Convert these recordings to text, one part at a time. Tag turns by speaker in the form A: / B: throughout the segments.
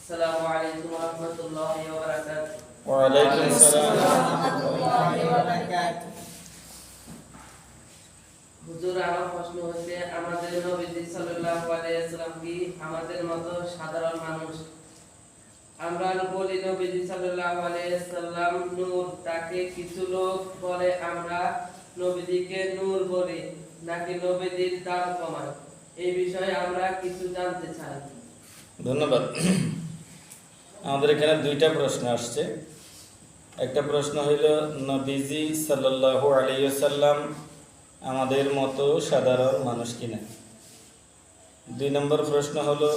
A: আসসালামু আলাইকুম ওয়া রাহমাতুল্লাহি ওয়া বারাকাতুহু।
B: ওয়া আলাইকুম আসসালাম ওয়া রাহমাতুল্লাহি ওয়া বারাকাতুহু।
A: হুজুর, আমার প্রশ্ন হচ্ছে, আমাদের নবীজি সাল্লাল্লাহু আলাইহি ওয়াসাল্লাম কি আমাদের মতো সাধারণ মানুষ? আমরা বলি নবীজি সাল্লাল্লাহু আলাইহি ওয়াসাল্লাম নূর, তাকে কিছু লোক বলে আমরা নবীজিকে নূর বলি, নাকি নবীজির দাম কমায়? এই বিষয়ে আমরা কিছু জানতে চাই।
B: ধন্যবাদ। আমাদের এখানে দুইটা প্রশ্ন আসছে। একটা প্রশ্ন হইল, নবীজি সাল্লাল্লাহু আলাইহি ওয়াসাল্লাম আমাদের মতো সাধারণ মানুষ কিনা। 2 নম্বর প্রশ্ন হলো,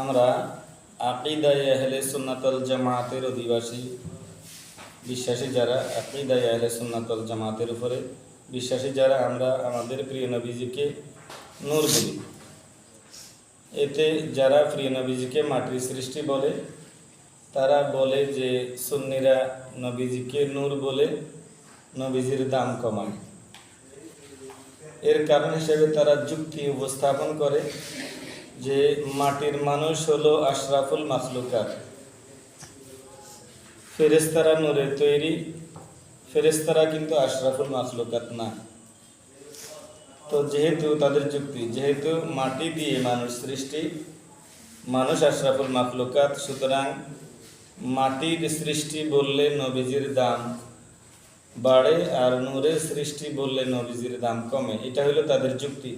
B: আমরা আকীদায়ে আহলে সুন্নাত ওয়াল জামাতের অধিবাসী বিশ্বাসী যারা, আকীদায়ে আহলে সুন্নাত ওয়াল জামাতের উপরে বিশ্বাসী যারা, আমরা আমাদের প্রিয় নবীজিকে নূর বলি। এতে যারা প্রিয় নবীজিকে মাটির সৃষ্টি বলে, তারা বলে যে সুন্নিরা নবীজিকে নূর বলে নবীজির দাম কমায়। এর কারণ হিসেবে তারা যুক্তি উপস্থাপন করে যে মাটির মানুষ হলো আশরাফুল মাখলুকাত, ফেরেশতারা নূরের তৈরি, ফেরেশতারা কিন্তু আশরাফুল মাখলুকাত না। তো যেহেতু তাদের যুক্তি, যেহেতু মাটি দিয়ে মানুষ সৃষ্টি, মানুষ আশরাফুল মাখলুকাত, সুতরাং মাটির সৃষ্টি বললে নবীজির দাম বাড়ে আর নূরের সৃষ্টি বললে নবীজির দাম কমে। এটা হলো তাদের যুক্তি।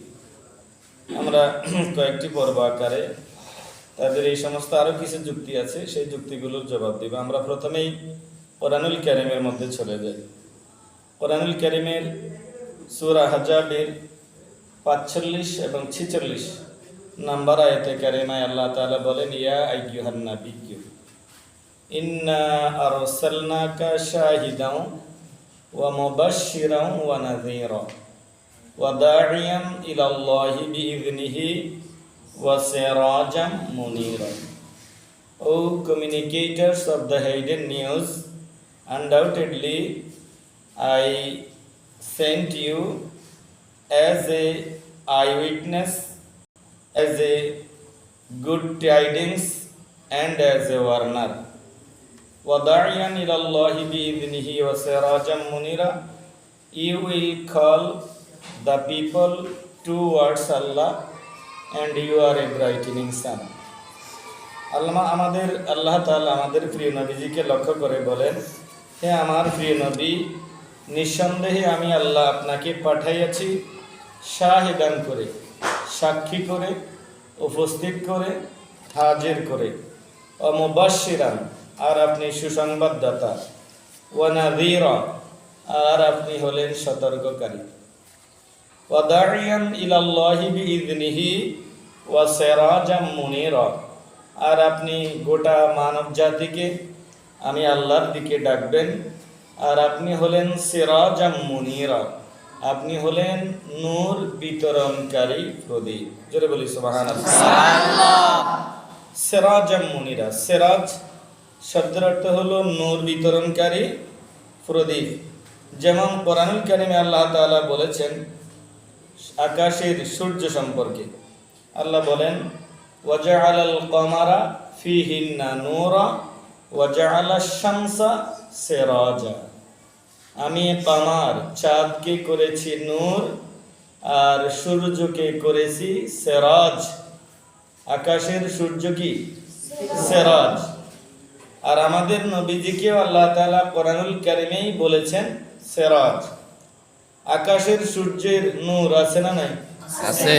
B: আমরা কয়েকটি পর্ব আকারে তাদের এই সমস্ত আরও কিছু যুক্তি আছে, সেই যুক্তিগুলোর জবাব দেব। আমরা প্রথমেই কোরআনুল কারীমের মধ্যে চলে যাই। কোরআনুল কারীমের সূরা আহজাবের 45 এবং 46 নাম্বার আয়াতে কারিমায় আল্লাহ তাআলা বলেন, ইয়া আইয়ুহান নাবিয়্যু ইন্না আরসালনাকা শাহিদাও ওয়া মুবাশশিরাও ওয়া নাযীরা ওয়া দা'iয়ান ইলাল্লাহি বিইযনিহি ওয়া Sirajam Munira. O communicators of the hidden news, undoubtedly I sent you as a eyewitness, as a good tidings, and as a warner. وَدَاعِيًا إِلَى اللَّهِ بِإِذْنِهِ وَسِرَاجًا مُنِيرًا. You will call the people towards Allah, and you are a brightening sun. আল্লাহ তাআলা আমাদের প্রিয় নবীজিকে লক্ষ্য করে বলেন, হে আমার প্রিয় নবী, নিঃসন্দেহে আমি আল্লাহ আপনাকে পাঠাইয়াছি শাহিদান করে, সাক্ষী করে, উপস্থিত করে, হাজির করে, ও মুবাশশিরান, আর আপনি সুসংবাদদাতা, ওয়া নাযীরা, আর আপনি হলেন সতর্ককারী, ওয়া দা'iয়ান ইলাল্লাহি বিইযনিহি ওয়া সিরাজাম মুনীরা, আর আপনি গোটা মানব জাতিকে আমি আল্লাহর দিকে ডাকবেন, আর আপনি হলেন সিরাজাম মুনীরা, আপনি হলেন নূর বিতরণকারী প্রদীপ। জোরে বলি সুবহানাল্লাহ। সিরাজাম মুনীরা, সিরাজ শব্দের অর্থ হলো নূর বিতরণকারী প্রদীপ। যেমন কোরআনুল কারীমে আল্লাহ তাআলা বলেছেন আকাশের সূর্য সম্পর্কে, আল্লাহ বলেন, ওয়াজআলাল কমারা ফীহিন্না নূরা ওয়াজআলাশ শামসা সিরাজা। আমি কমার, চাঁদকে করেছি নূর, আর সূর্যকে করেছি সিরাজ। আকাশের সূর্য কি? সিরাজ। আর আমাদের নবীজিকেও আল্লাহ তাআলা কোরআনুল কারীমেই বলেছেন সিরাজ। আকাশের সূর্যের নূর আছে না নাই?
C: আছে।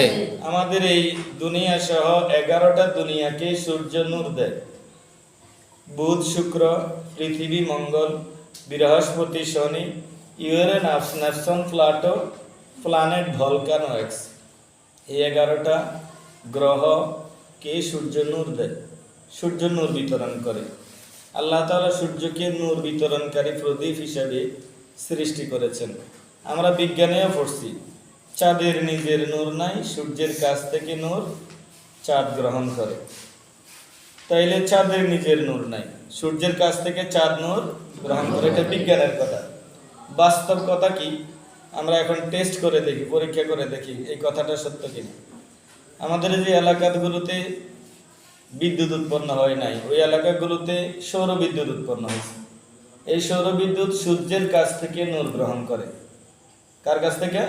B: আমাদের এই দুনিয়া সহ 11টা দুনিয়াকে সূর্য নূর দেয়। বুধ, শুক্র, পৃথিবী, মঙ্গল, বৃহস্পতি, শনি, Uranus, Neptune, Pluto, planet, volcano, X, এই 11টা গ্রহকে সূর্য নূর দেয়, সূর্য নূর বিতরণ করে। আল্লাহ তাআলা সূর্যকে নূর বিতরণকারী প্রদীপ হিসেবে সৃষ্টি করেছেন। আমরা বিজ্ঞানেও পড়ছি, চাঁদের নিজের নূর নাই, সূর্যের কাছ থেকে নূর চাঁদ গ্রহণ করে। তাইলে চাঁদের নিজের নূর নাই, সূর্যের কাছ থেকে চাঁদ নূর গ্রহণ করে। এটা বিজ্ঞানের কথা। বাস্তব কথা কি? আমরা এখন টেস্ট করে দেখি, পরীক্ষা করে দেখি এই কথাটা সত্য কিনা। আমাদের যে এলাকাগুলোতে বিদ্যুৎ উৎপন্ন হয় নাই, ওই এলাকাগুলোতে সৌর বিদ্যুৎ উৎপন্ন হয়েছে। এই সৌর বিদ্যুৎ সূর্যের কাছ থেকে নূর গ্রহণ করে। কার কাছ থেকে?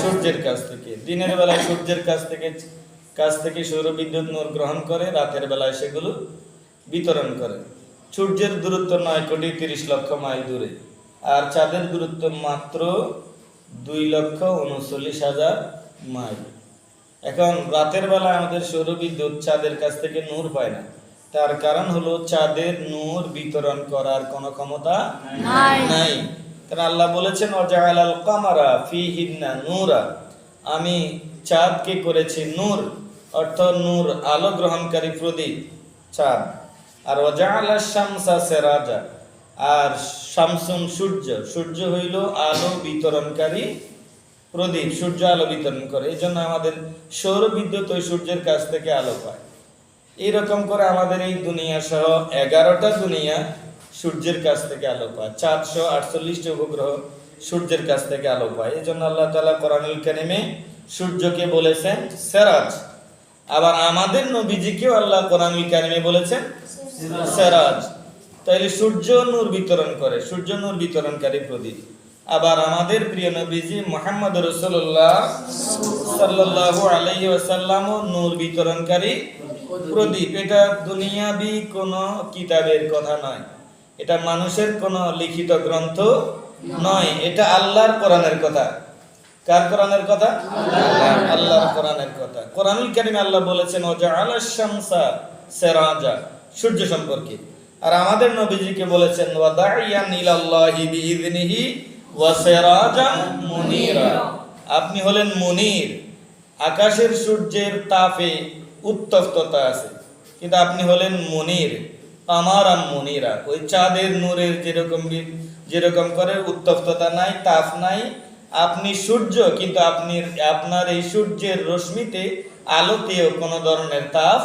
B: সূর্যের কাছ থেকে। দিনের বেলায় সূর্যের কাছ থেকে সৌর বিদ্যুৎ নূর গ্রহণ করে, রাতের বেলায় সেগুলো বিতরণ করে। সূর্যের দূরত্ব 9,30,00,000 মাইল দূরে, আর চাঁদের দূরত্ব মাত্র 2,39,000 মাইল। এখন রাতের বেলা আমাদের সৌর বিদ্যুৎ চাঁদের কাছ থেকে নূর পায় না, তার কারণ হলো চাঁদের নূর বিতরণ করার কোনো ক্ষমতা নাই। কারণ আল্লাহ বলেছেন ওয়াজাআলাল কামারা ফীহিন্না নূরা, আমি চাঁদকে করেছি নূর, অর্থ নূর, আলো গ্রহণকারী প্রদীপ চাঁদ। আর ওয়াজাআলাশ শামসা সিরাজা, আর শামসুন সূর্য হইল আলো বিতরণকারী প্রদীপ, সূর্য আলো বিতরণ করে। এই জন্য আমাদের সৌর বিদ্যুৎ ওই সূর্যের কাছ থেকে আলো পায়। এইরকম করে আমাদের এই দুনিয়া সহ 11টা দুনিয়া সূর্যের কাছ থেকে আলো পায়। 448টি উপগ্রহ সূর্যের কাছ থেকে আলো পায়। এই জন্য আল্লাহ তাআলা কোরআনুল কারীমে সূর্যকে বলেছেন সিরাজ। আবার আমাদের নবীজিকেও আল্লাহ কোরআনুল কারীমে বলেছেন সিরাজ। তাইলে সূর্য নূর বিতরণ করে, সূর্য নূর বিতরণকারী প্রদীপ। আবার আমাদের প্রিয় নবীজি মুহাম্মদ রাসূলুল্লাহ সাল্লাল্লাহু আলাইহি ওয়াসাল্লাম নূর বিতরণকারী প্রদীপ। এটা দুনিয়াবি কোনো কিতাবের কথা নয়, এটা মানুষের কোনো লিখিত গ্রন্থ নয়, এটা আল্লাহর কোরআনের কথা। কার কোরআনের কথা? আল্লাহর কোরআনের কথা। কোরআনুল কারীমে আল্লাহ বলেছেন ওয়াজআলাশ শামসা সিরাজা, সূর্য সম্পর্কে। আর আমাদের নবীজিকে বলেছেন ওয়াদাইয়ান ইলাল্লাহি বিইযনিহি ওয়া সিরাজাম মুনীরা, আপনি হলেন মুনীর। আকাশের সূর্যের তাপে উত্তপ্ততা আছে, কিন্তু আপনি হলেন মুনীর, কামারাম মুনীরা। ওই চাঁদের নূরের যেরকম করে উত্তপ্ততা নাই, তাপ নাই, আপনি সূর্য, কিন্তু আপনার এই সূর্যের রশ্মিতে, আলোতেও কোনো ধরনের তাপ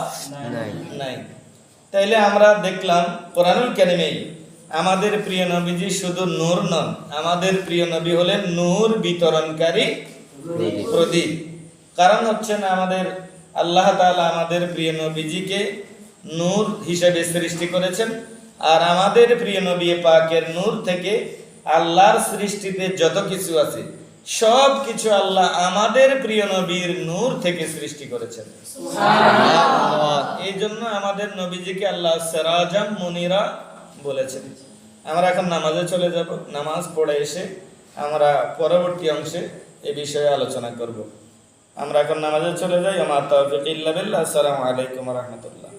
B: নাই। তাইলে আমরা দেখলাম কোরআনুল কারীমে আমাদের প্রিয় নবীজি শুধু নূর নন, আমাদের প্রিয় নবী হলেন নূর বিতরণকারী প্রদীপ। কারণ হচ্ছে না, আমাদের আল্লাহ তাআলা আমাদের প্রিয় নবীজিকে নূর হিসেবে সৃষ্টি করেছেন। আর আমাদের প্রিয় নবী পাকের নূর থেকে আল্লাহর সৃষ্টিতে যত কিছু আছে সব কিছু আল্লাহ আমাদের প্রিয় নবীর নূর থেকে সৃষ্টি করেছেন। সুবহানাল্লাহ। এই জন্য আমাদের নবীজিকে আল্লাহ সিরাজাম মুনীরা বলেছেন। আমরা এখন নামাজে চলে যাব। নামাজ পড়ে এসে আমরা পরবর্তী অংশে এই বিষয়ে আলোচনা করব। আমরা এখন নামাজে চলে যাই। আমার তাওফীক ইল্লা বিল্লাহ। আসসালামু আলাইকুম ওয়া রাহমাতুল্লাহ।